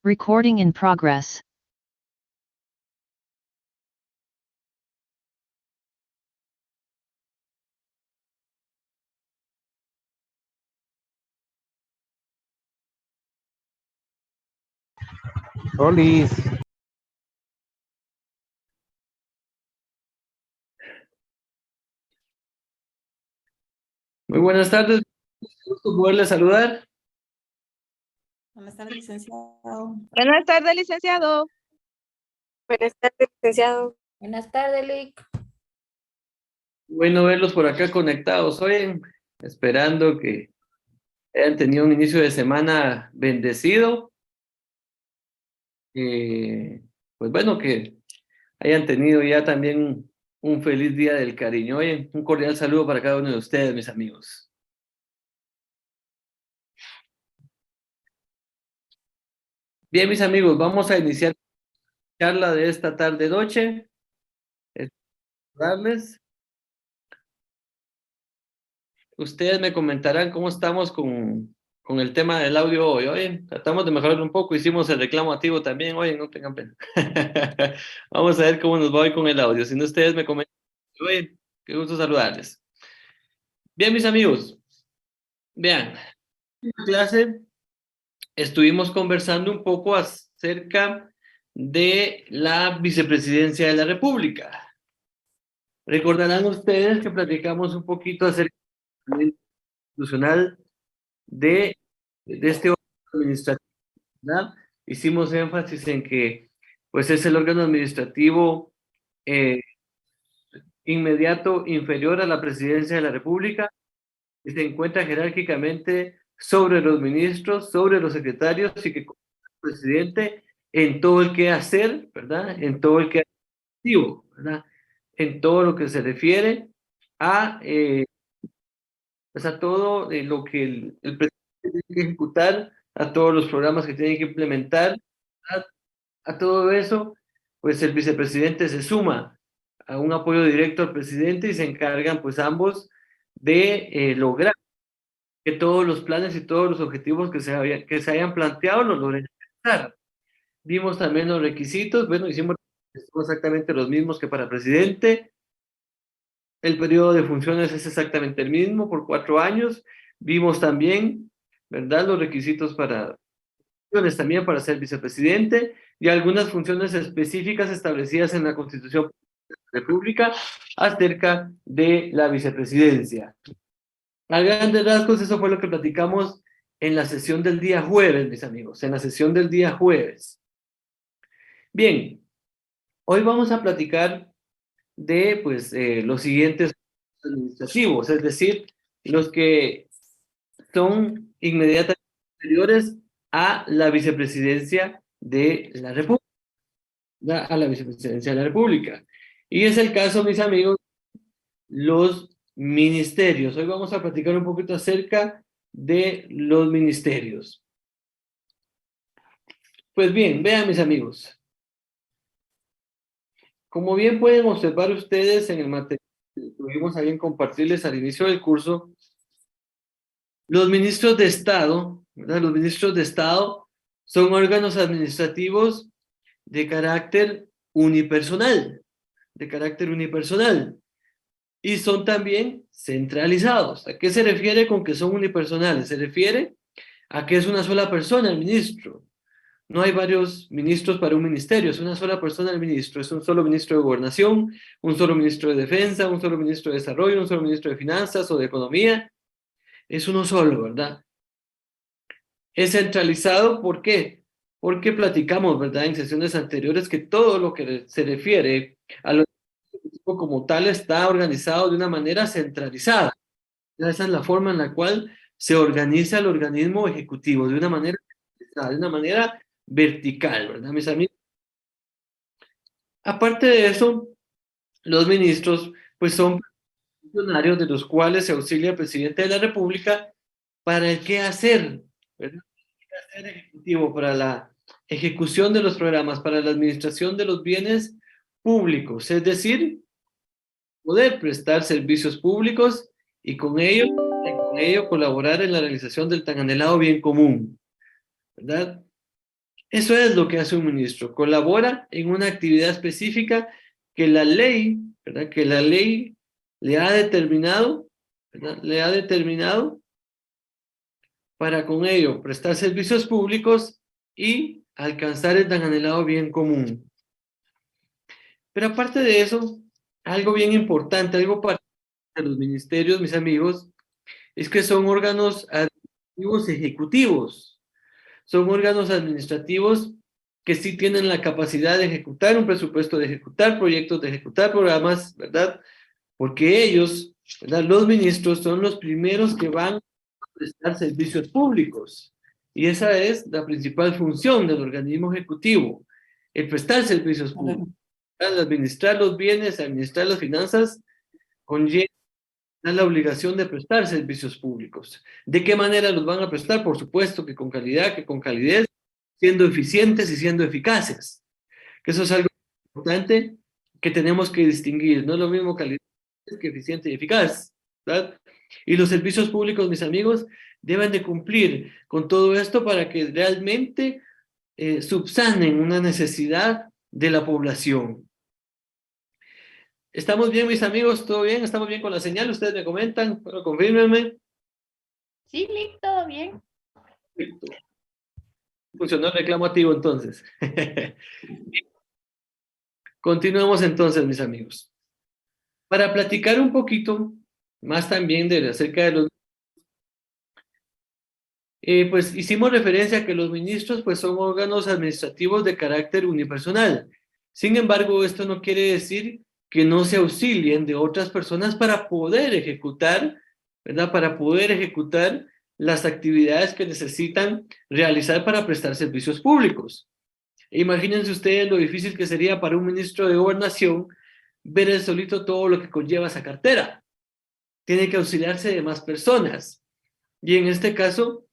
Recording in progress. Rolis. Muy buenas tardes, gusto poderle saludar. Buenas tardes, licenciado. Buenas tardes, licenciado. Buenas tardes, licenciado. Buenas tardes, Lic. Bueno verlos por acá conectados hoy, esperando que hayan tenido un inicio de semana bendecido. Pues bueno, que hayan tenido ya también un feliz día del cariño. Oye, un cordial saludo para cada uno de ustedes, mis amigos. Bien, mis amigos, vamos a iniciar la charla de esta tarde-noche. Ustedes me comentarán cómo estamos con el tema del audio hoy. Oye, tratamos de mejorar un poco, hicimos el reclamo activo también. Oye, no tengan pena. Vamos a ver cómo nos va hoy con el audio. Si no, ustedes me comentan. Oye, qué gusto saludarles. Bien, mis amigos, vean, en la clase estuvimos conversando un poco acerca de la vicepresidencia de la República. Recordarán ustedes que platicamos un poquito acerca del institucional de este órgano administrativo, ¿verdad? Hicimos énfasis en que pues es el órgano administrativo inmediato inferior a la presidencia de la República y se encuentra jerárquicamente sobre los ministros, sobre los secretarios y que como presidente en todo el quehacer, ¿verdad? En todo el quehacer activo, ¿verdad? En todo lo que se refiere a, pues a todo lo que el presidente tiene que ejecutar, a todos los programas que tiene que implementar, a todo eso, pues el vicepresidente se suma a un apoyo directo al presidente y se encargan pues ambos de lograr que todos los planes y todos los objetivos que se hayan planteado los logren alcanzar. Vimos también los requisitos, bueno, hicimos exactamente los mismos que para presidente. El periodo de funciones es exactamente el mismo, por 4 años. Vimos también, ¿verdad?, los requisitos para también para ser vicepresidente y algunas funciones específicas establecidas en la Constitución de la República acerca de la vicepresidencia. A grandes rasgos, eso fue lo que platicamos en la sesión del día jueves, mis amigos, en la sesión del día jueves. Bien, hoy vamos a platicar de pues, los siguientes administrativos, es decir, los que son inmediatamente anteriores a la vicepresidencia de la República, a la vicepresidencia de la República. Y es el caso, mis amigos, los ministerios. Hoy vamos a platicar un poquito acerca de los ministerios. Pues bien, vean, mis amigos. Como bien pueden observar ustedes en el material que tuvimos ahí en compartirles al inicio del curso, los ministros de Estado, ¿verdad? Los ministros de Estado son órganos administrativos de carácter unipersonal, y son también centralizados. ¿A qué se refiere con que son unipersonales? Se refiere a que es una sola persona el ministro. No hay varios ministros para un ministerio, es una sola persona el ministro. Es un solo ministro de Gobernación, un solo ministro de Defensa, un solo ministro de Desarrollo, un solo ministro de Finanzas o de Economía. Es uno solo, ¿verdad? Es centralizado, ¿por qué? Porque platicamos, ¿verdad?, en sesiones anteriores que todo lo que se refiere a lo como tal está organizado de una manera centralizada. Esa es la forma en la cual se organiza el organismo ejecutivo, de una manera vertical, ¿verdad, mis amigos? Aparte de eso, los ministros, pues son funcionarios de los cuales se auxilia el presidente de la República para el qué hacer, ¿verdad? El qué hacer ejecutivo, para la ejecución de los programas, para la administración de los bienes públicos, es decir, poder prestar servicios públicos y con ello colaborar en la realización del tan anhelado bien común, ¿verdad? Eso es lo que hace un ministro, colabora en una actividad específica que la ley, ¿verdad? Que la ley le ha determinado, ¿verdad? Le ha determinado para con ello prestar servicios públicos y alcanzar el tan anhelado bien común. Pero aparte de eso, algo bien importante, algo para los ministerios, mis amigos, es que son órganos administrativos ejecutivos. Son órganos administrativos que sí tienen la capacidad de ejecutar un presupuesto, de ejecutar proyectos, de ejecutar programas, ¿verdad? Porque ellos, ¿verdad? Los ministros son los primeros que van a prestar servicios públicos. Y esa es la principal función del organismo ejecutivo, el prestar servicios públicos. Al administrar los bienes, administrar las finanzas, conlleva la obligación de prestar servicios públicos. ¿De qué manera los van a prestar? Por supuesto que con calidad, que con calidez, siendo eficientes y siendo eficaces. Que eso es algo importante que tenemos que distinguir. No es lo mismo calidad que eficiente y eficaz, ¿verdad? Y los servicios públicos, mis amigos, deben de cumplir con todo esto para que realmente subsanen una necesidad de la población. ¿Estamos bien, mis amigos? ¿Todo bien? ¿Estamos bien con la señal? Ustedes me comentan, pero confírmenme. Sí, Lick, todo bien. Perfecto. Funcionó el reclamo activo entonces. Continuemos entonces, mis amigos. Para platicar un poquito más también acerca de los... pues hicimos referencia a que los ministros pues son órganos administrativos de carácter unipersonal. Sin embargo, esto no quiere decir que no se auxilien de otras personas para poder ejecutar, ¿verdad? Para poder ejecutar las actividades que necesitan realizar para prestar servicios públicos. Imagínense ustedes lo difícil que sería para un ministro de Gobernación ver el solito todo lo que conlleva esa cartera. Tiene que auxiliarse de más personas. Y en este caso,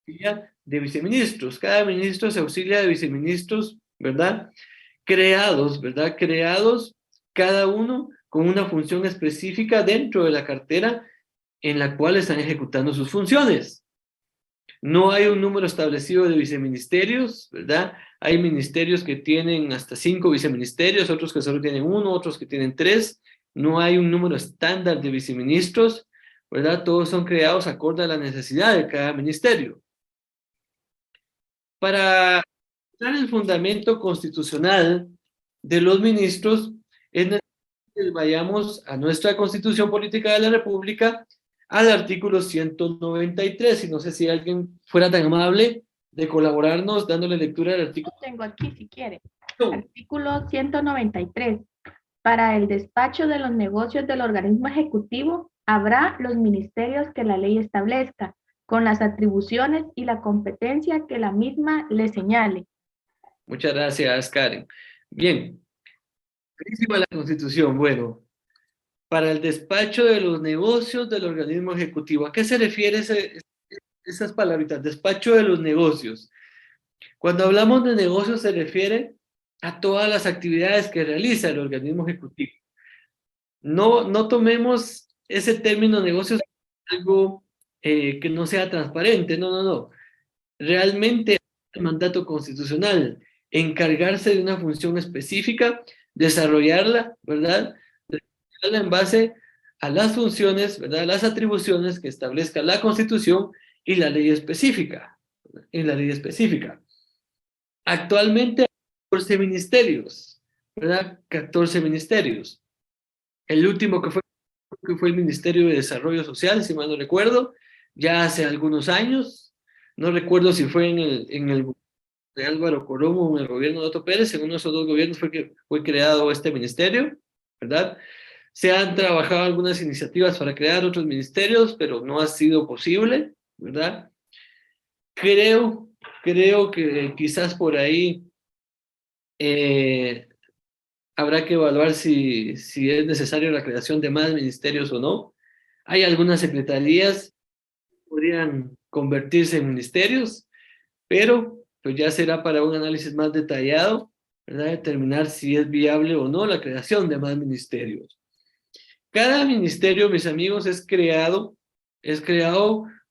de viceministros. Cada ministro se auxilia de viceministros, ¿verdad? Creados, ¿verdad? Creados, cada uno con una función específica dentro de la cartera en la cual están ejecutando sus funciones. No hay un número establecido de viceministerios, ¿verdad? Hay ministerios que tienen hasta 5 viceministerios, otros que solo tienen 1, otros que tienen 3. No hay un número estándar de viceministros, ¿verdad? Todos son creados acorde a la necesidad de cada ministerio. Para dar el fundamento constitucional de los ministros, es necesario que vayamos a nuestra Constitución Política de la República, al artículo 193, y no sé si alguien fuera tan amable de colaborarnos dándole lectura al artículo. Lo tengo aquí si quiere. Artículo 193. Para el despacho de los negocios del organismo ejecutivo, habrá los ministerios que la ley establezca, con las atribuciones y la competencia que la misma le señale. Muchas gracias, Karen. Bien, principio de la Constitución. Bueno, para el despacho de los negocios del organismo ejecutivo. ¿A qué se refiere esas palabritas? Despacho de los negocios. Cuando hablamos de negocios se refiere a todas las actividades que realiza el organismo ejecutivo. No tomemos ese término negocios como algo que no sea transparente. No. Realmente el mandato constitucional, encargarse de una función específica, desarrollarla, ¿verdad? Desarrollarla en base a las funciones, ¿verdad? Las atribuciones que establezca la Constitución y la ley específica. En la ley específica. Actualmente hay 14 ministerios, ¿verdad? 14 ministerios. El último que fue el Ministerio de Desarrollo Social, si mal no recuerdo, ya hace algunos años. No recuerdo si fue en el de Álvaro Colón o en el gobierno de Otto Pérez. En uno de esos dos gobiernos fue creado este ministerio, ¿verdad? Se han trabajado algunas iniciativas para crear otros ministerios, pero no ha sido posible, ¿verdad? Creo que quizás por ahí habrá que evaluar si es necesario la creación de más ministerios o no. Hay algunas secretarías que podrían convertirse en ministerios, pero pues ya será para un análisis más detallado, ¿verdad? Determinar si es viable o no la creación de más ministerios. Cada ministerio, mis amigos, es creado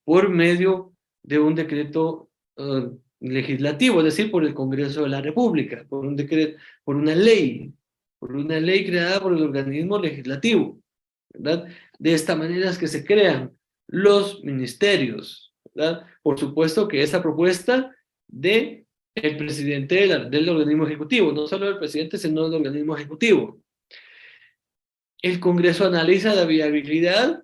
por medio de un decreto legislativo, es decir, por el Congreso de la República, por un decreto, por una ley creada por el organismo legislativo, ¿verdad? De esta manera es que se crean los ministerios, ¿verdad? Por supuesto que esa propuesta de el presidente del organismo ejecutivo, no solo el presidente, sino del organismo ejecutivo. El Congreso analiza la viabilidad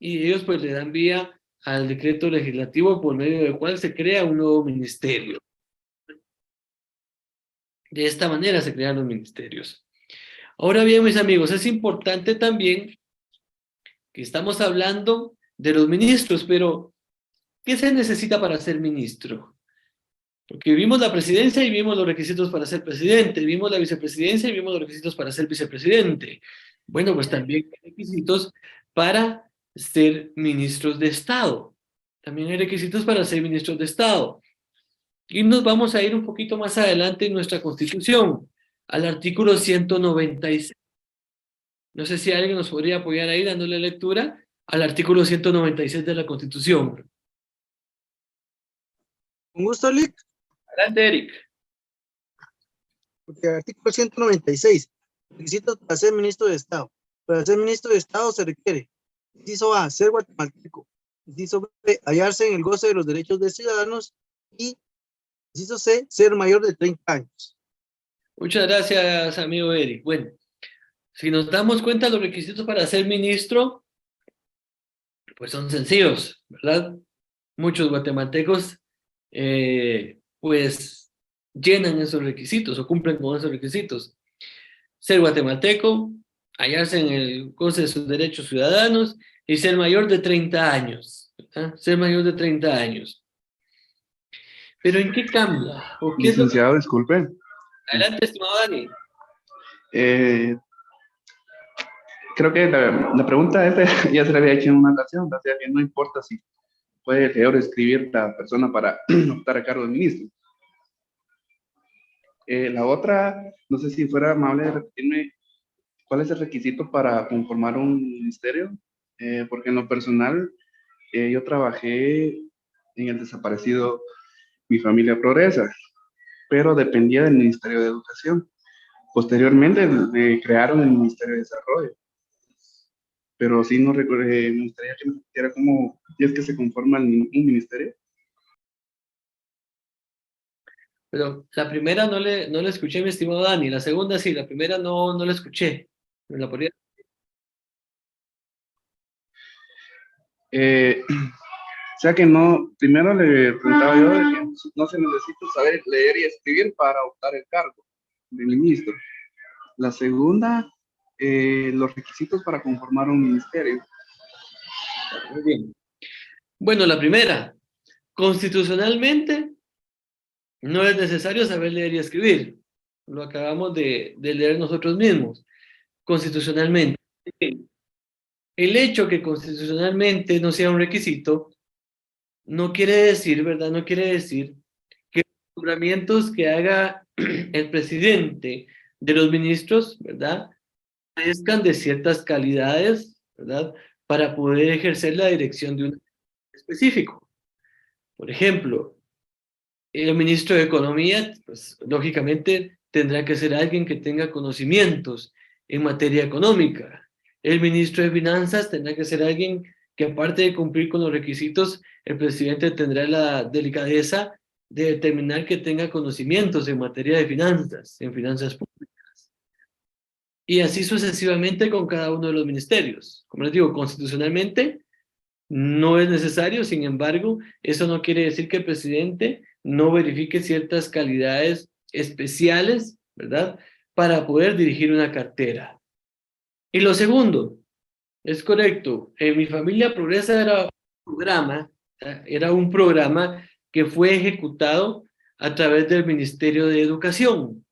y ellos pues le dan vía al decreto legislativo por medio del cual se crea un nuevo ministerio. De esta manera se crean los ministerios. Ahora bien, mis amigos, es importante también que estamos hablando de los ministros, pero ¿qué se necesita para ser ministro? Porque vimos la presidencia y vimos los requisitos para ser presidente, vimos la vicepresidencia y vimos los requisitos para ser vicepresidente. Bueno, pues también hay requisitos para ser ministros de Estado. También hay requisitos para ser ministros de Estado. Y nos vamos a ir un poquito más adelante en nuestra Constitución, al artículo 196. No sé si alguien nos podría apoyar ahí dándole lectura al artículo 196 de la Constitución. Con gusto, Lick. Adelante, Eric. Porque artículo 196, requisitos para ser ministro de Estado. Para ser ministro de Estado se requiere, inciso A, ser guatemalteco, inciso B, hallarse en el goce de los derechos de ciudadanos y inciso C, ser mayor de 30 años. Muchas gracias, amigo Eric. Bueno, si nos damos cuenta, los requisitos para ser ministro, pues son sencillos, ¿verdad? Muchos guatemaltecos, pues, llenan esos requisitos o cumplen con esos requisitos. Ser guatemalteco, hallarse en el goce de sus derechos ciudadanos y ser mayor de 30 años. ¿Verdad? Ser mayor de 30 años. ¿Pero en qué cambia? ¿O qué Licenciado, disculpe. Adelante, estimado Dani. Creo que la pregunta esta ya se la había hecho en una ocasión, o sea que no importa si puede leer o escribir la persona para optar a cargo de ministro. La otra, no sé si fuera amable de repetirme cuál es el requisito para conformar un ministerio, porque en lo personal yo trabajé en el desaparecido Mi Familia Progresa, pero dependía del Ministerio de Educación. Posteriormente crearon el Ministerio de Desarrollo. Pero sí no recuerdo, me gustaría que me dijera cómo es que se conforma un ministerio. Pero la primera no le escuché, mi estimado Dani. La segunda sí, la primera no la escuché. ¿Me la podría? O sea que no, primero le preguntaba yo de que no se necesita saber leer y escribir para optar el cargo de ministro. La segunda, los requisitos para conformar un ministerio. Muy bien. Bueno, la primera, constitucionalmente no es necesario saber leer y escribir. Lo acabamos de leer nosotros mismos. Constitucionalmente. El hecho que constitucionalmente no sea un requisito no quiere decir, ¿verdad? No quiere decir que los nombramientos que haga el presidente de los ministros, ¿verdad?, carezcan de ciertas calidades, ¿verdad?, para poder ejercer la dirección de un específico. Por ejemplo, el ministro de Economía, pues lógicamente tendrá que ser alguien que tenga conocimientos en materia económica. El ministro de Finanzas tendrá que ser alguien que, aparte de cumplir con los requisitos, el presidente tendrá la delicadeza de determinar que tenga conocimientos en materia de finanzas, en finanzas públicas. Y así sucesivamente con cada uno de los ministerios. Como les digo, constitucionalmente no es necesario, sin embargo, eso no quiere decir que el presidente no verifique ciertas calidades especiales, ¿verdad?, para poder dirigir una cartera. Y lo segundo, es correcto, Mi Familia Progresa era un programa que fue ejecutado a través del Ministerio de Educación,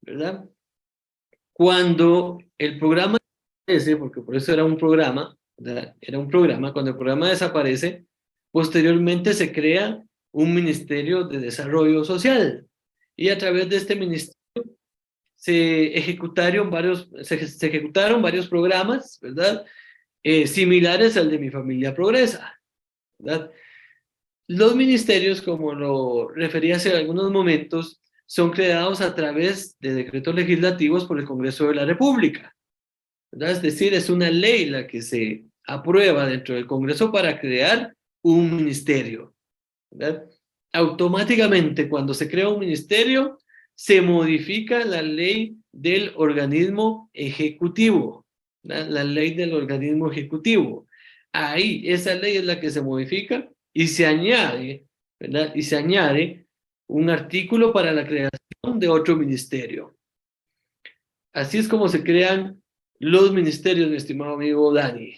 ¿verdad? Cuando el programa desaparece, porque por eso era un programa, ¿verdad?, era un programa, cuando el programa desaparece, posteriormente se crea un Ministerio de Desarrollo Social, y a través de este ministerio se ejecutaron varios programas, ¿verdad?, similares al de Mi Familia Progresa, ¿verdad? Los ministerios, como lo refería hace algunos momentos, son creados a través de decretos legislativos por el Congreso de la República, ¿verdad? Es decir, es una ley la que se aprueba dentro del Congreso para crear un ministerio, ¿verdad? Automáticamente, cuando se crea un ministerio, se modifica la ley del organismo ejecutivo, ¿verdad? La ley del organismo ejecutivo. Ahí, esa ley es la que se modifica y se añade, ¿verdad? Y se añade un artículo para la creación de otro ministerio. Así es como se crean los ministerios, mi estimado amigo Dani.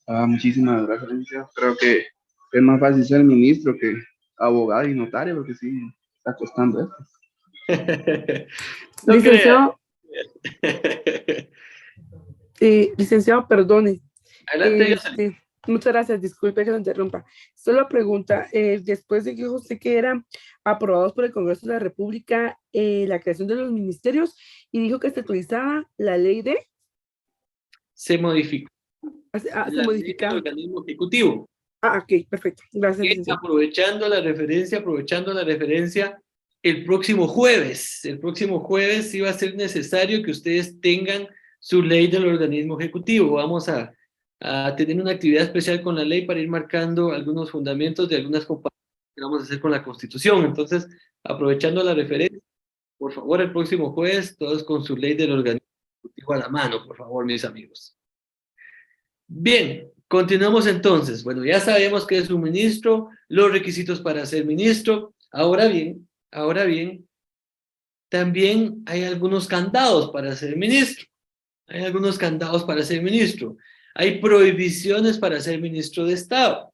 Muchísimas gracias, licenciado. Creo que es más fácil ser ministro que abogado y notario, porque sí, está costando esto. No Licenciado, creas. licenciado, perdone. Adelante, dígase. Muchas gracias, disculpe que lo interrumpa. Solo pregunta, después de que dijo usted que eran aprobados por el Congreso de la República la creación de los ministerios y dijo que se actualizaba la ley de... Se modificó se la ley del modificaba. organismo ejecutivo. Ok, perfecto. Gracias, licenciado. Aprovechando la referencia, el próximo jueves iba a ser necesario que ustedes tengan su ley del organismo ejecutivo. Vamos a tener una actividad especial con la ley para ir marcando algunos fundamentos de algunas comparaciones que vamos a hacer con la Constitución. Entonces, aprovechando la referencia, por favor, el próximo jueves, todos con su ley del organismo ejecutivo a la mano, por favor, mis amigos. Bien, continuamos entonces. Bueno, ya sabemos que es un ministro, los requisitos para ser ministro. Ahora bien, también hay algunos candados para ser ministro. Hay prohibiciones para ser ministro de Estado.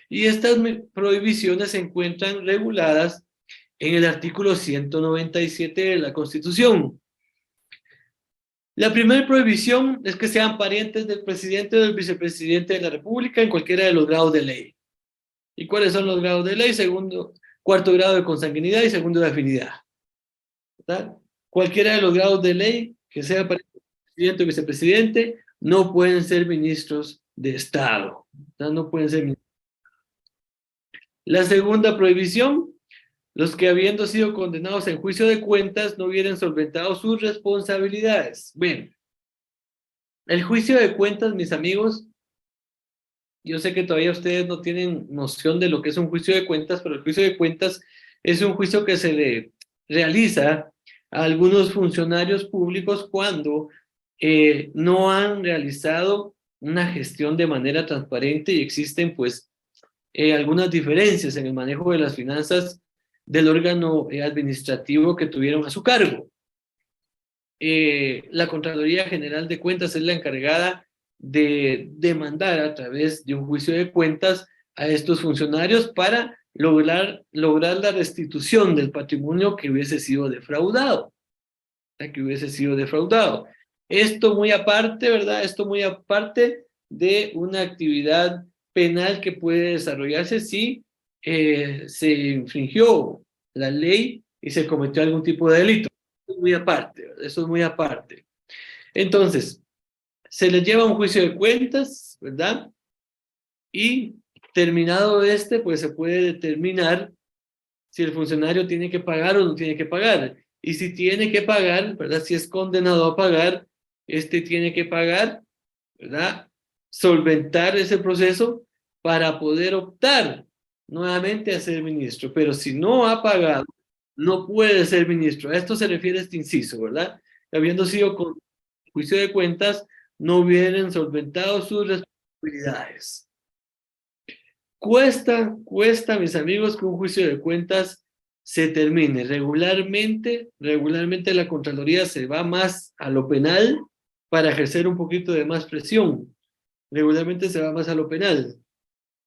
Y estas prohibiciones se encuentran reguladas en el artículo 197 de la Constitución. La primera prohibición es que sean parientes del presidente o del vicepresidente de la República en cualquiera de los grados de ley. ¿Y cuáles son los grados de ley? Cuarto grado de consanguinidad y segundo de afinidad, ¿verdad? Cualquiera de los grados de ley que sea pariente del presidente o vicepresidente no pueden ser ministros de Estado, ¿verdad? No pueden ser ministros. La segunda prohibición: los que habiendo sido condenados en juicio de cuentas no hubieran solventado sus responsabilidades. Bien, el juicio de cuentas, mis amigos, yo sé que todavía ustedes no tienen noción de lo que es un juicio de cuentas, pero el juicio de cuentas es un juicio que se le realiza a algunos funcionarios públicos cuando no han realizado una gestión de manera transparente y existen pues algunas diferencias en el manejo de las finanzas del órgano administrativo que tuvieron a su cargo. La Contraloría General de Cuentas es la encargada de demandar a través de un juicio de cuentas a estos funcionarios para lograr la restitución del patrimonio que hubiese sido defraudado. Esto muy aparte, ¿verdad? Esto muy aparte de una actividad penal que puede desarrollarse si se infringió la ley y se cometió algún tipo de delito. Eso es muy aparte, ¿verdad? Eso es muy aparte. Entonces, se les lleva a un juicio de cuentas, ¿verdad? Y terminado pues se puede determinar si el funcionario tiene que pagar o no tiene que pagar. Y si tiene que pagar, ¿verdad? Si es condenado a pagar, tiene que pagar, ¿verdad? Solventar ese proceso para poder optar nuevamente a ser ministro. Pero si no ha pagado, no puede ser ministro. A esto se refiere este inciso, ¿verdad? Habiendo sido con juicio de cuentas, no hubieran solventado sus responsabilidades. Cuesta, mis amigos, que un juicio de cuentas se termine. Regularmente la Contraloría se va más a lo penal para ejercer un poquito de más presión. Regularmente se va más a lo penal.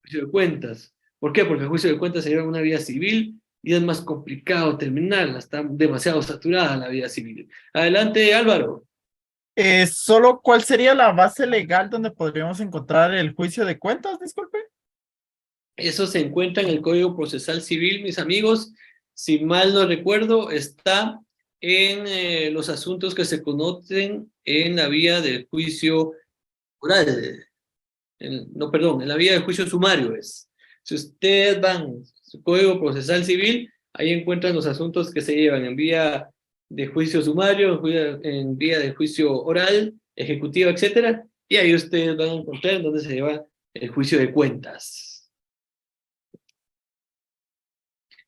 Juicio de cuentas. ¿Por qué? Porque el juicio de cuentas se lleva en una vía civil y es más complicado terminarla. Está demasiado saturada la vía civil. Adelante, Álvaro. Solo, ¿cuál sería la base legal donde podríamos encontrar el juicio de cuentas? Disculpe. Eso se encuentra en el Código Procesal Civil, mis amigos. Si mal no recuerdo, está en los asuntos que se conocen en la vía del juicio oral. En la vía del juicio sumario es. Si ustedes van a su Código Procesal Civil, ahí encuentran los asuntos que se llevan en vía de juicio sumario, en vía de juicio oral, ejecutivo, etcétera, y ahí ustedes van a encontrar dónde se lleva el juicio de cuentas.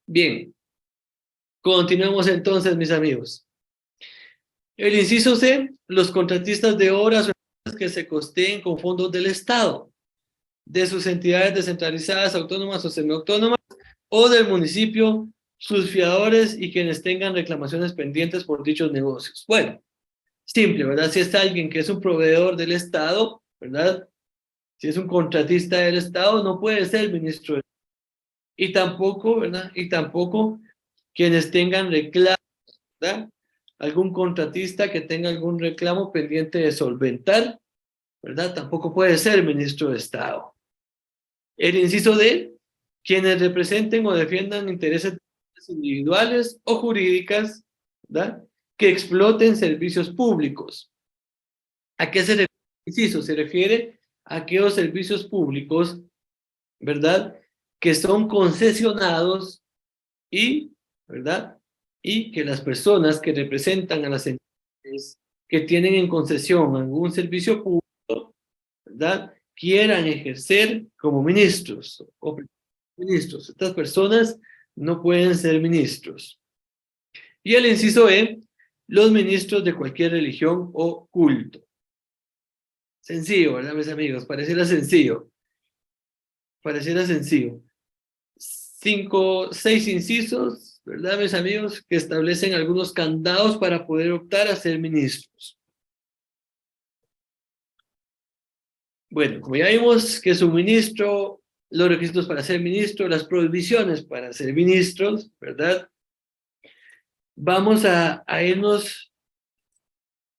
Bien, continuamos entonces, mis amigos. El inciso C, los contratistas de obras o empresas que se costeen con fondos del Estado, de sus entidades descentralizadas, autónomas o semiautónomas, o del municipio, sus fiadores y quienes tengan reclamaciones pendientes por dichos negocios. Bueno, simple, ¿verdad? Si es alguien que es un proveedor del Estado, ¿verdad? Si es un contratista del Estado, no puede ser ministro del Estado. Y tampoco, ¿verdad? Y tampoco quienes tengan reclamos, ¿verdad? Algún contratista que tenga algún reclamo pendiente de solventar, ¿verdad? Tampoco puede ser ministro de Estado. El inciso D, quienes representen o defiendan intereses individuales o jurídicas, ¿verdad? Que exploten servicios públicos. ¿A qué se refiere el inciso? Se refiere a aquellos servicios públicos, ¿verdad? Que son concesionados y, ¿verdad? Y que las personas que representan a las entidades que tienen en concesión algún servicio público, ¿verdad? Quieran ejercer como ministros o ministros. Estas personas no pueden ser ministros. Y el inciso E, los ministros de cualquier religión o culto. Sencillo, ¿verdad, mis amigos? Pareciera sencillo. Pareciera sencillo. 6 incisos, ¿verdad, mis amigos? Que establecen algunos candados para poder optar a ser ministros. Bueno, como ya vimos que su ministro, los requisitos para ser ministro, las prohibiciones para ser ministros, ¿verdad? Vamos a irnos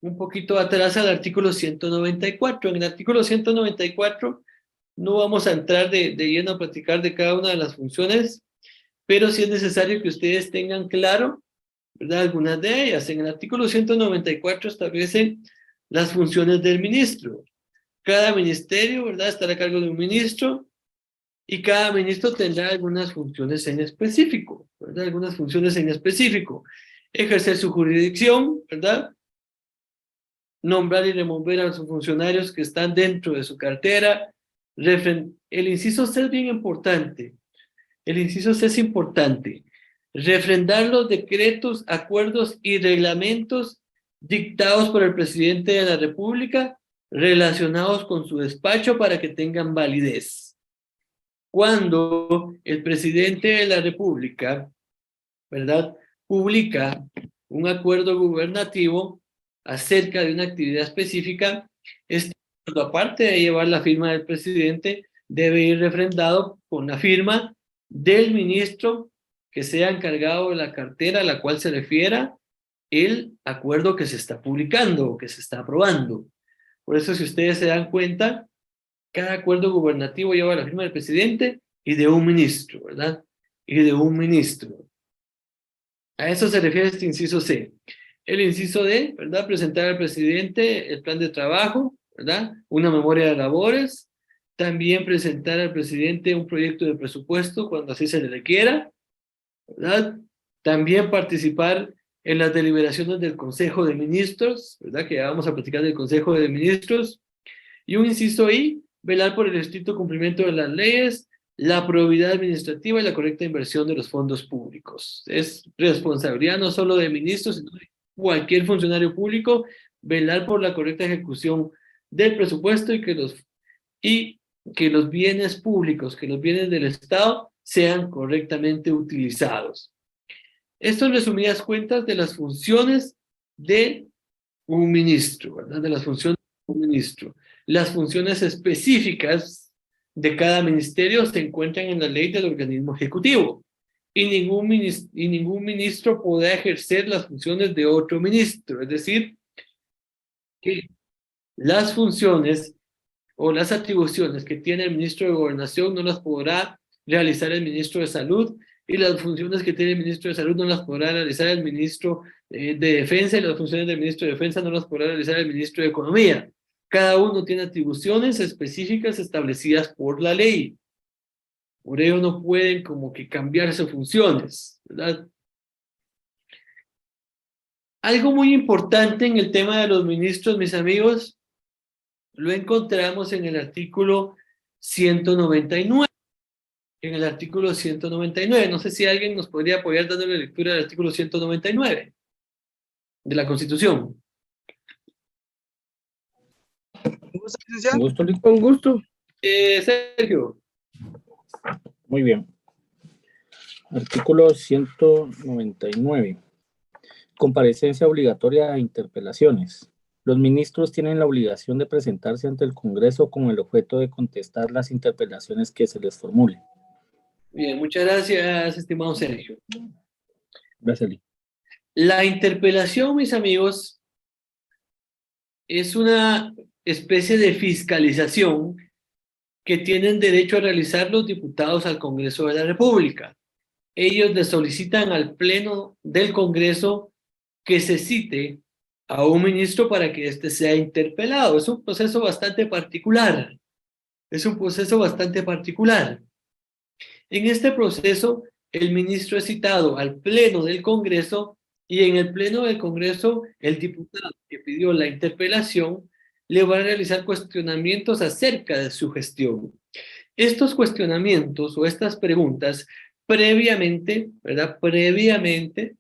un poquito atrás al artículo 194. En el artículo 194 no vamos a entrar de lleno a platicar de cada una de las funciones, pero sí es necesario que ustedes tengan claro, ¿verdad? Algunas de ellas. En el artículo 194 establece las funciones del ministro. Cada ministerio, ¿verdad?, estará a cargo de un ministro y cada ministro tendrá algunas funciones en específico, ¿verdad? Algunas funciones en específico. Ejercer su jurisdicción, ¿verdad? Nombrar y remover a sus funcionarios que están dentro de su cartera. El inciso C es bien importante. El inciso C es importante. Refrendar los decretos, acuerdos y reglamentos dictados por el presidente de la República relacionados con su despacho para que tengan validez. Cuando el presidente de la República, ¿verdad?, publica un acuerdo gubernativo acerca de una actividad específica, este acuerdo, aparte de llevar la firma del presidente, debe ir refrendado con la firma del ministro que sea encargado de la cartera a la cual se refiera el acuerdo que se está publicando o que se está aprobando. Por eso, si ustedes se dan cuenta, cada acuerdo gubernativo lleva la firma del presidente y de un ministro, ¿verdad? Y de un ministro. A eso se refiere este inciso C. El inciso D, ¿verdad? Presentar al presidente el plan de trabajo, ¿verdad? Una memoria de labores. También presentar al presidente un proyecto de presupuesto cuando así se le requiera, ¿verdad? También participar en las deliberaciones del Consejo de Ministros, ¿verdad? Que ya vamos a platicar del Consejo de Ministros. Y un inciso I, velar por el estricto cumplimiento de las leyes, la probidad administrativa y la correcta inversión de los fondos públicos. Es responsabilidad no solo de ministros, sino de cualquier funcionario público, velar por la correcta ejecución del presupuesto y que los bienes públicos, que los bienes del Estado sean correctamente utilizados. Esto en resumidas cuentas de las funciones de un ministro, ¿verdad? De las funciones de un ministro. Las funciones específicas de cada ministerio se encuentran en la ley del organismo ejecutivo y ningún ministro podrá ejercer las funciones de otro ministro. Es decir, que las funciones o las atribuciones que tiene el ministro de Gobernación no las podrá realizar el ministro de Salud, y las funciones que tiene el ministro de Salud no las podrá realizar el ministro de Defensa, y las funciones del ministro de Defensa no las podrá realizar el ministro de Economía. Cada uno tiene atribuciones específicas establecidas por la ley. Por ello no pueden como que cambiarse funciones, ¿verdad? Algo muy importante en el tema de los ministros, mis amigos, lo encontramos en el artículo 199. En el artículo 199. No sé si alguien nos podría apoyar dándole lectura del artículo 199 de la Constitución. ¿Me gusta, licenciado? Con gusto, Lic. Con gusto. Sergio. Muy bien. Artículo 199. Comparecencia obligatoria a interpelaciones. Los ministros tienen la obligación de presentarse ante el Congreso con el objeto de contestar las interpelaciones que se les formule. Bien, muchas gracias, estimado Sergio. Gracias, Lic. La interpelación, mis amigos, es una especie de fiscalización que tienen derecho a realizar los diputados al Congreso de la República. Ellos le solicitan al Pleno del Congreso que se cite a un ministro para que éste sea interpelado. Es un proceso bastante particular. Es un proceso bastante particular. En este proceso, el ministro es citado al Pleno del Congreso y en el Pleno del Congreso, el diputado que pidió la interpelación le va a realizar cuestionamientos acerca de su gestión. Estos cuestionamientos o estas preguntas previamente, ¿verdad? Previamente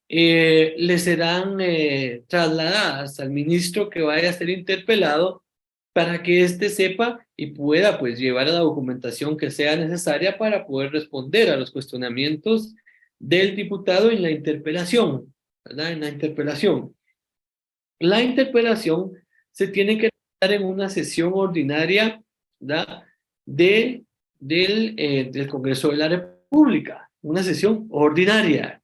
le serán trasladadas al ministro que vaya a ser interpelado para que éste sepa y pueda pues llevar a la documentación que sea necesaria para poder responder a los cuestionamientos del diputado en la interpelación, ¿verdad? En la interpelación. La interpelación se tiene que dar en una sesión ordinaria, ¿verdad? Del Congreso de la República, una sesión ordinaria.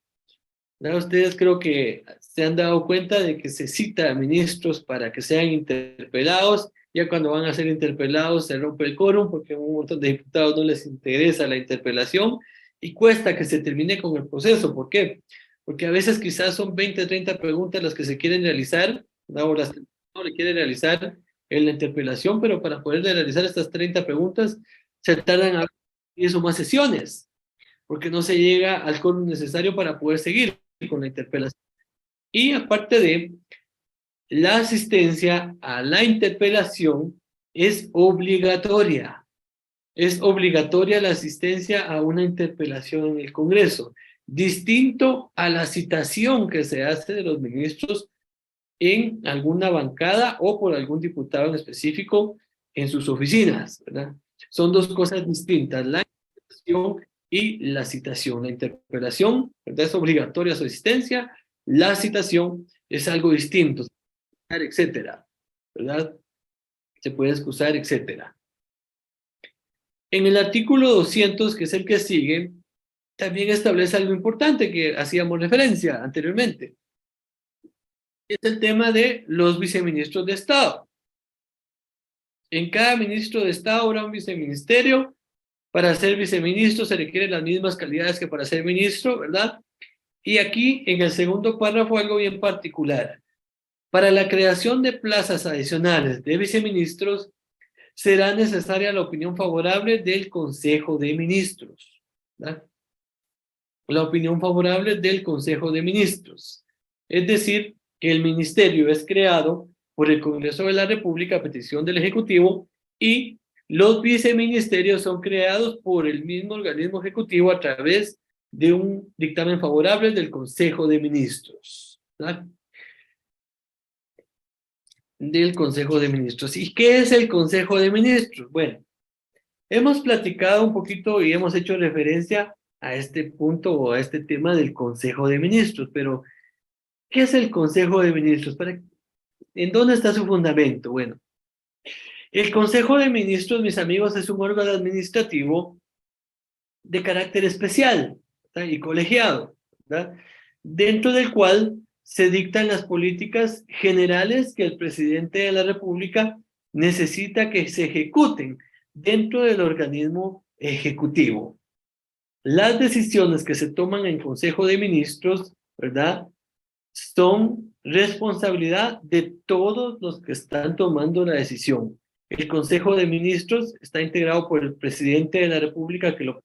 ¿Verdad? Ustedes creo que se han dado cuenta de que se cita a ministros para que sean interpelados. Ya cuando van a ser interpelados se rompe el quórum porque a un montón de diputados no les interesa la interpelación y cuesta que se termine con el proceso. ¿Por qué? Porque a veces quizás son 20, 30 preguntas las que se quieren realizar, ¿no? O las que no le quieren realizar en la interpelación, pero para poder realizar estas 30 preguntas se tardan a 10 o más sesiones, porque no se llega al quórum necesario para poder seguir con la interpelación. Y aparte de la asistencia a la interpelación es obligatoria. Es obligatoria la asistencia a una interpelación en el Congreso, distinto a la citación que se hace de los ministros en alguna bancada o por algún diputado en específico en sus oficinas, ¿verdad? Son dos cosas distintas, la interpelación y la citación. La interpelación, ¿verdad? Es obligatoria su asistencia, la citación es algo distinto, etcétera, ¿verdad? Se puede excusar, etcétera. En el artículo 200, que es el que sigue, también establece algo importante que hacíamos referencia anteriormente. Es el tema de los viceministros de Estado. En cada ministro de Estado habrá un viceministerio. Para ser viceministro se requieren las mismas calidades que para ser ministro, ¿verdad? Y aquí, en el segundo párrafo, algo bien particular. Para la creación de plazas adicionales de viceministros, será necesaria la opinión favorable del Consejo de Ministros, ¿verdad? La opinión favorable del Consejo de Ministros. Es decir, que el ministerio es creado por el Congreso de la República a petición del Ejecutivo y los viceministerios son creados por el mismo organismo ejecutivo a través de un dictamen favorable del Consejo de Ministros, ¿verdad? Del Consejo de Ministros. ¿Y qué es el Consejo de Ministros? Bueno, hemos platicado un poquito y hemos hecho referencia a este punto o a este tema del Consejo de Ministros, pero ¿qué es el Consejo de Ministros? ¿En dónde está su fundamento? Bueno, el Consejo de Ministros, mis amigos, es un órgano administrativo de carácter especial, ¿verdad? Y colegiado, ¿verdad? Dentro del cual se dictan las políticas generales que el presidente de la República necesita que se ejecuten dentro del organismo ejecutivo. Las decisiones que se toman en Consejo de Ministros, ¿verdad?, son responsabilidad de todos los que están tomando la decisión. El Consejo de Ministros está integrado por el presidente de la República, que lo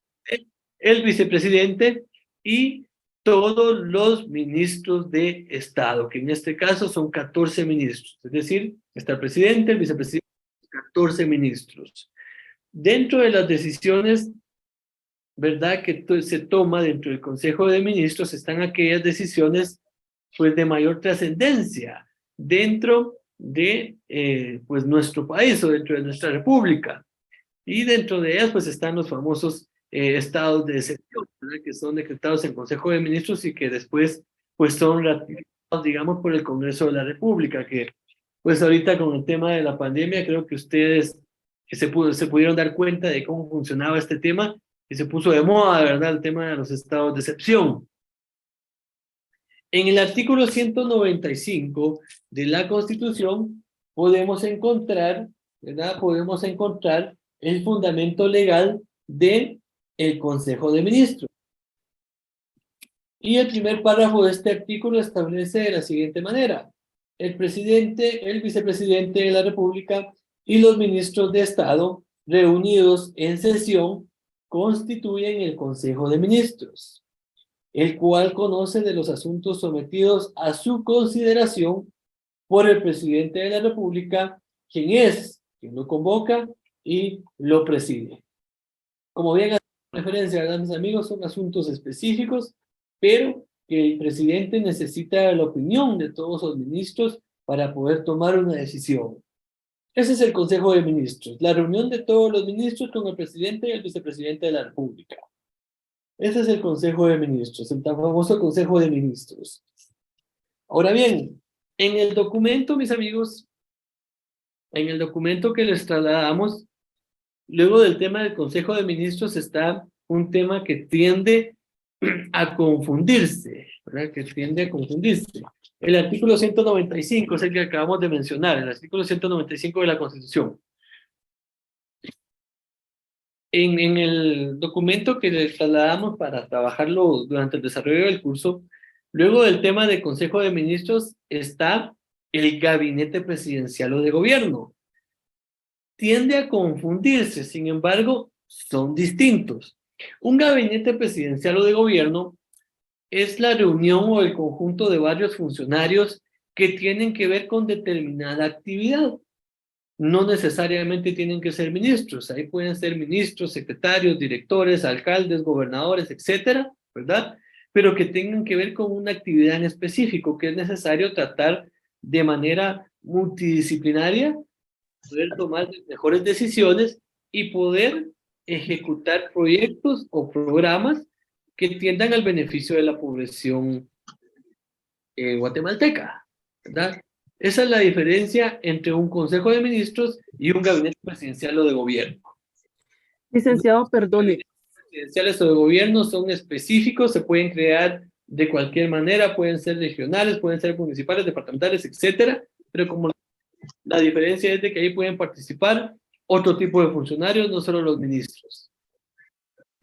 el vicepresidente y todos los ministros de Estado, que en este caso son 14 ministros. Es decir, está el presidente, el vicepresidente, 14 ministros. Dentro de las decisiones, ¿verdad?, que se toma dentro del Consejo de Ministros, están aquellas decisiones pues de mayor trascendencia dentro de pues nuestro país o dentro de nuestra república. Y dentro de ellas pues están los famosos estados de excepción, ¿verdad?, que son decretados en Consejo de Ministros y que después pues son ratificados, digamos, por el Congreso de la República, que pues ahorita con el tema de la pandemia creo que ustedes se pudieron dar cuenta de cómo funcionaba este tema y se puso de moda, ¿verdad?, el tema de los estados de excepción. En el artículo 195 de la Constitución podemos encontrar, ¿verdad?, podemos encontrar el fundamento legal del Consejo de Ministros. Y el primer párrafo de este artículo establece de la siguiente manera: el presidente, el vicepresidente de la República y los ministros de Estado reunidos en sesión constituyen el Consejo de Ministros, el cual conoce de los asuntos sometidos a su consideración por el presidente de la República, quien lo convoca y lo preside. Como bien hace referencia, ¿verdad, mis amigos? Son asuntos específicos, pero que el presidente necesita la opinión de todos los ministros para poder tomar una decisión. Ese es el Consejo de Ministros, la reunión de todos los ministros con el presidente y el vicepresidente de la República. Ese es el Consejo de Ministros, el tan famoso Consejo de Ministros. Ahora bien, en el documento, mis amigos, en el documento que les trasladamos, luego del tema del Consejo de Ministros está un tema que tiende a confundirse, ¿verdad? Que tiende a confundirse. El artículo 195 es el que acabamos de mencionar, el artículo 195 de la Constitución. En el documento que les trasladamos para trabajarlo durante el desarrollo del curso, luego del tema del Consejo de Ministros está el Gabinete Presidencial o de Gobierno. Tiende a confundirse, sin embargo, son distintos. Un gabinete presidencial o de gobierno es la reunión o el conjunto de varios funcionarios que tienen que ver con determinada actividad. No necesariamente tienen que ser ministros, ahí pueden ser ministros, secretarios, directores, alcaldes, gobernadores, etcétera, ¿verdad? Pero que tengan que ver con una actividad en específico que es necesario tratar de manera multidisciplinaria, poder tomar mejores decisiones y poder ejecutar proyectos o programas que tiendan al beneficio de la población guatemalteca, ¿verdad? Esa es la diferencia entre un Consejo de Ministros y un gabinete presidencial o de gobierno. Licenciado, perdone. Los presidenciales o de gobierno son específicos, se pueden crear de cualquier manera, pueden ser regionales, pueden ser municipales, departamentales, etcétera, pero como la diferencia es de que ahí pueden participar otro tipo de funcionarios, no solo los ministros.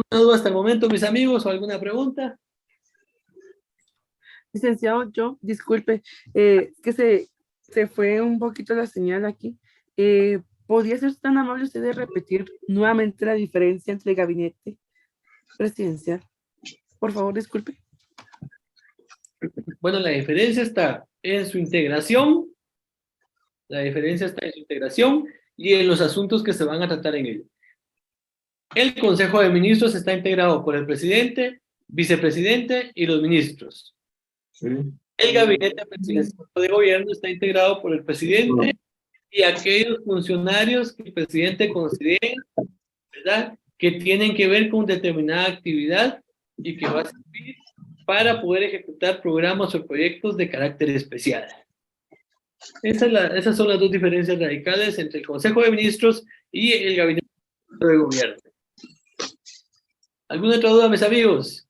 ¿Alguna duda hasta el momento, mis amigos, o alguna pregunta? Licenciado, disculpe, que se fue un poquito la señal aquí. ¿Podría ser tan amable usted de repetir nuevamente la diferencia entre el gabinete presidencial? Por favor, disculpe. Bueno, la diferencia está en su integración. La diferencia está en su integración y en los asuntos que se van a tratar en él. El Consejo de Ministros está integrado por el presidente, vicepresidente y los ministros. Sí. El Gabinete Presidencial de Gobierno está integrado por el presidente y aquellos funcionarios que el presidente considere, ¿verdad?, que tienen que ver con determinada actividad y que va a servir para poder ejecutar programas o proyectos de carácter especial. Esas son las dos diferencias radicales entre el Consejo de Ministros y el Gabinete de Gobierno. ¿Alguna otra duda, mis amigos?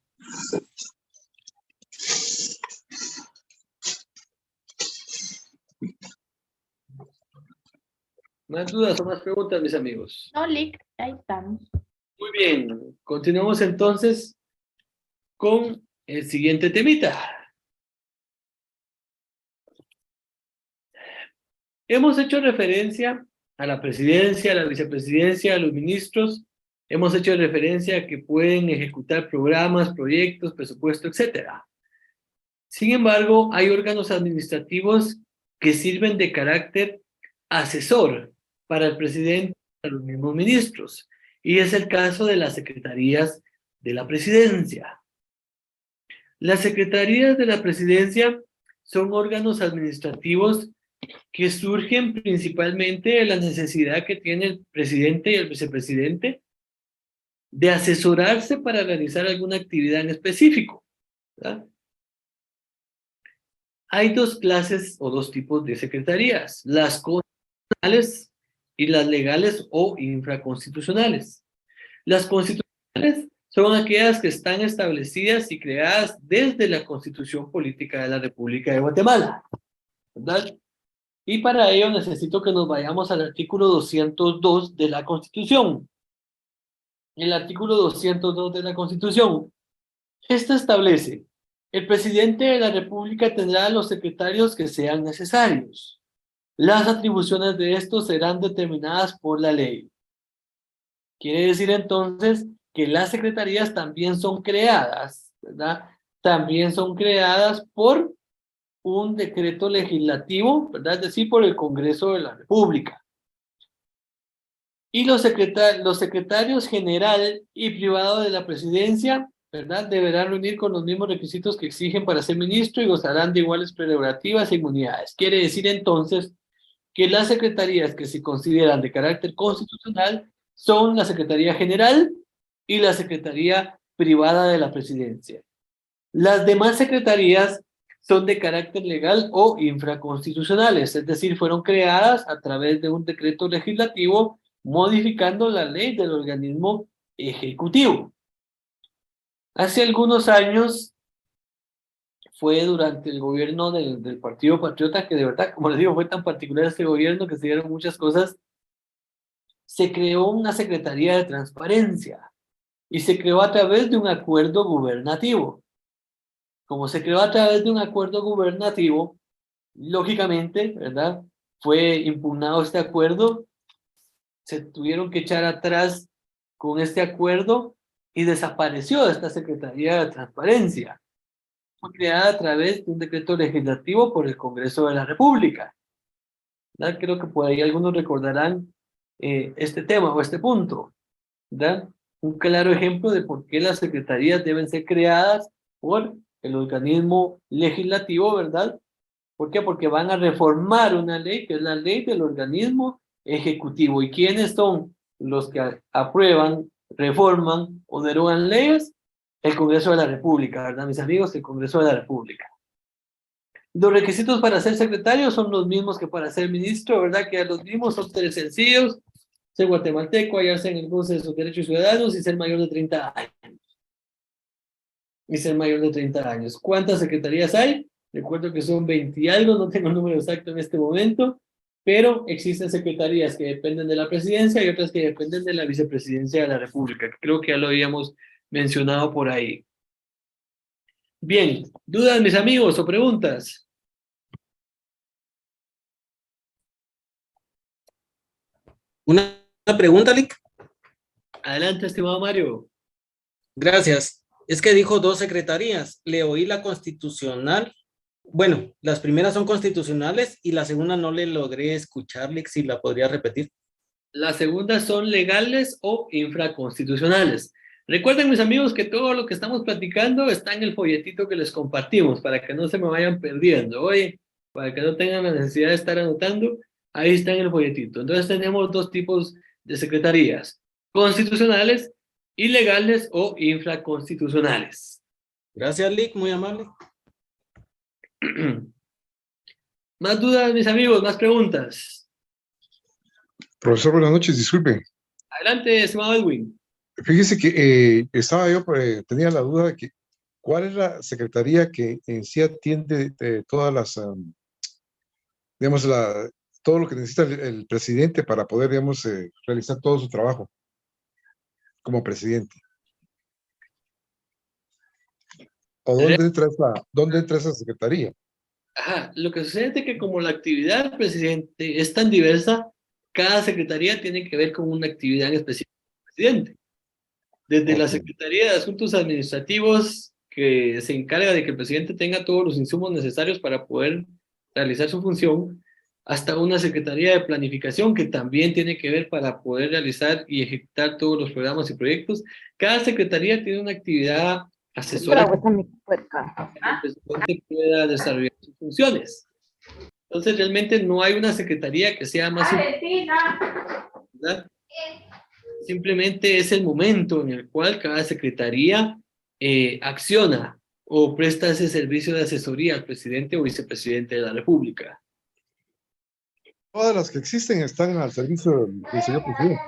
¿Más dudas o más preguntas, mis amigos? No, Lick, ahí estamos. Muy bien, continuamos entonces con el siguiente temita. Hemos hecho referencia a la presidencia, a la vicepresidencia, a los ministros. Hemos hecho referencia a que pueden ejecutar programas, proyectos, presupuesto, etcétera. Sin embargo, hay órganos administrativos que sirven de carácter asesor para el presidente y para los mismos ministros. Y es el caso de las secretarías de la presidencia. Las secretarías de la presidencia son órganos administrativos que surgen principalmente de la necesidad que tiene el presidente y el vicepresidente de asesorarse para realizar alguna actividad en específico, ¿verdad? Hay dos clases o dos tipos de secretarías, las constitucionales y las legales o infraconstitucionales. Las constitucionales son aquellas que están establecidas y creadas desde la Constitución Política de la República de Guatemala, ¿verdad? Y para ello necesito que nos vayamos al artículo 202 de la Constitución. El artículo 202 de la Constitución. Esta establece: el presidente de la República tendrá los secretarios que sean necesarios. Las atribuciones de estos serán determinadas por la ley. Quiere decir entonces que las secretarías también son creadas, ¿verdad? También son creadas por un decreto legislativo, ¿verdad? Es decir, por el Congreso de la República. Y los secretarios general y privado de la presidencia, ¿verdad?, deberán reunir con los mismos requisitos que exigen para ser ministro y gozarán de iguales prerrogativas e inmunidades. Quiere decir entonces que las secretarías que se consideran de carácter constitucional son la Secretaría General y la Secretaría Privada de la Presidencia. Las demás secretarías son de carácter legal o infraconstitucionales, es decir, fueron creadas a través de un decreto legislativo modificando la ley del organismo ejecutivo. Hace algunos años, fue durante el gobierno del Partido Patriota, que de verdad, como les digo, fue tan particular este gobierno que se dieron muchas cosas, se creó una Secretaría de Transparencia y se creó a través de un acuerdo gubernativo. Como se creó a través de un acuerdo gubernativo, lógicamente, ¿verdad?, fue impugnado este acuerdo, se tuvieron que echar atrás con este acuerdo y desapareció esta Secretaría de Transparencia. Fue creada a través de un decreto legislativo por el Congreso de la República, ¿verdad? Creo que por ahí algunos recordarán este tema o este punto, ¿verdad? Un claro ejemplo de por qué las secretarías deben ser creadas por el organismo legislativo, ¿verdad? ¿Por qué? Porque van a reformar una ley, que es la ley del organismo ejecutivo. ¿Y quiénes son los que aprueban, reforman o derogan leyes? El Congreso de la República, ¿verdad, mis amigos? El Congreso de la República. Los requisitos para ser secretario son los mismos que para ser ministro, ¿verdad? Que ya los vimos, son 3 sencillos: ser guatemalteco, hallarse en el goce de sus derechos ciudadanos y ser mayor de 30 años. Y ser mayor de 30 años. ¿Cuántas secretarías hay? Recuerdo que son 20 y algo, no tengo el número exacto en este momento, pero existen secretarías que dependen de la presidencia y otras que dependen de la vicepresidencia de la República. Creo que ya lo habíamos mencionado por ahí. Bien, ¿dudas, mis amigos, o preguntas? Una pregunta, Lick. Adelante, estimado Mario. Gracias. Es que dijo 2 secretarías. Le oí la constitucional. Bueno, las primeras son constitucionales y la segunda no le logré escuchar, Lick, si la podría repetir. Las segundas son legales o infraconstitucionales. Recuerden, mis amigos, que todo lo que estamos platicando está en el folletito que les compartimos para que no se me vayan perdiendo. Oye, para que no tengan la necesidad de estar anotando, ahí está en el folletito. Entonces tenemos 2 tipos de secretarías: constitucionales y legales o infraconstitucionales. Gracias, Lick, muy amable. ¿Más dudas, mis amigos? ¿Más preguntas? Profesor, buenas noches, disculpe. Adelante, estimado Edwin. Fíjese que tenía la duda de que cuál es la secretaría que en sí atiende todas las, digamos, todo lo que necesita el presidente para poder, digamos, realizar todo su trabajo como presidente. ¿O dónde entra esa secretaría? Ajá, lo que sucede es que como la actividad del presidente es tan diversa, cada secretaría tiene que ver con una actividad en específico del presidente. Desde la Secretaría de Asuntos Administrativos, que se encarga de que el presidente tenga todos los insumos necesarios para poder realizar su función, hasta una Secretaría de Planificación, que también tiene que ver para poder realizar y ejecutar todos los programas y proyectos. Cada secretaría tiene una actividad asesora para que el presidente pueda desarrollar sus funciones. Entonces, realmente no hay una secretaría que sea más importante, ¿verdad? Simplemente es el momento en el cual cada secretaría acciona o presta ese servicio de asesoría al presidente o vicepresidente de la República. Todas las que existen están al servicio del señor presidente.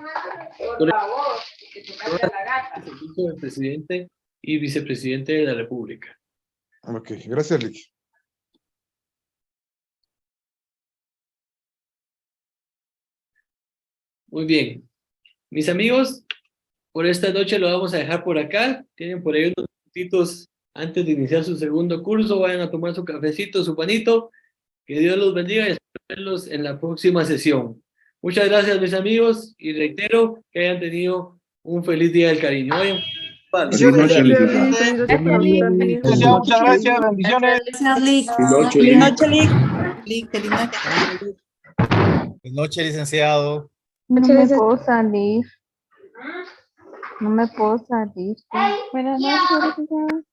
El servicio del presidente y vicepresidente de la República. Ok, gracias, Lick. Muy bien. Mis amigos, por esta noche lo vamos a dejar por acá. Tienen por ahí unos minutitos antes de iniciar su segundo curso. Vayan a tomar su cafecito, su panito. Que Dios los bendiga y espero verlos en la próxima sesión. Muchas gracias, mis amigos, y reitero que hayan tenido un feliz día del cariño. Vale. Feliz noche, licenciado. Licenciado, muchas gracias, bendiciones. Gracias, Lick. Feliz noche, Feliz Lick. noche, Lick. Lick, feliz noche. Buenas noches, licenciado. No me puedo salir. No me puedo salir. Buenas noches, licenciado.